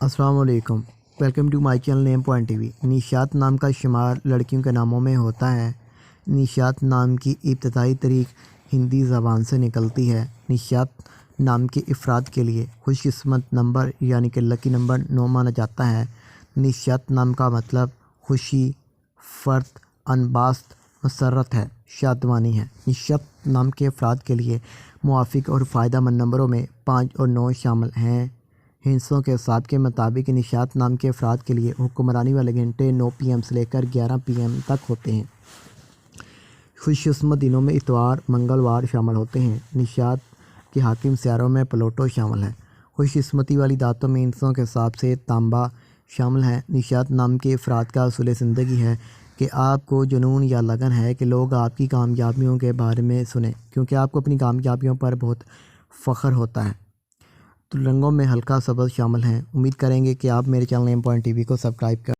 السلام علیکم، welcome to my channel name point TV وی۔ نشاط نام کا شمار لڑکیوں کے ناموں میں ہوتا ہے۔ نشاط نام کی ابتدائی تاریخ ہندی زبان سے نکلتی ہے۔ نشاط نام کے افراد کے لیے خوش قسمت نمبر یعنی کہ لکی نمبر 9 مانا جاتا ہے۔ نشاط نام کا مطلب خوشی، فرحت، انبساط، مسرت ہے، شادمانی ہے۔ نشاط نام کے افراد کے لیے موافق اور فائدہ مند نمبروں میں 5 اور 9 شامل ہیں۔ ہندسوں کے حساب کے مطابق نشاط نام کے افراد کے لیے حکمرانی والے گھنٹے 9 PM سے لے کر 11 PM تک ہوتے ہیں۔ خوش قسمت دنوں میں اتوار، منگلوار شامل ہوتے ہیں۔ نشاط کے حاکم سیاروں میں پلوٹو شامل ہے۔ خوش قسمتی والی دھاتوں میں ہندسوں کے حساب سے تانبا شامل ہے۔ نشاط نام کے افراد کا اصول زندگی ہے کہ آپ کو جنون یا لگن ہے کہ لوگ آپ کی کامیابیوں کے بارے میں سنیں، کیونکہ آپ کو اپنی کامیابیوں پر بہت فخر ہوتا ہے۔ تو رنگوں میں ہلکا سبز شامل ہیں۔ امید کریں گے کہ آپ میرے چینل نیم پوائنٹ ٹی وی کو سبسکرائب کریں۔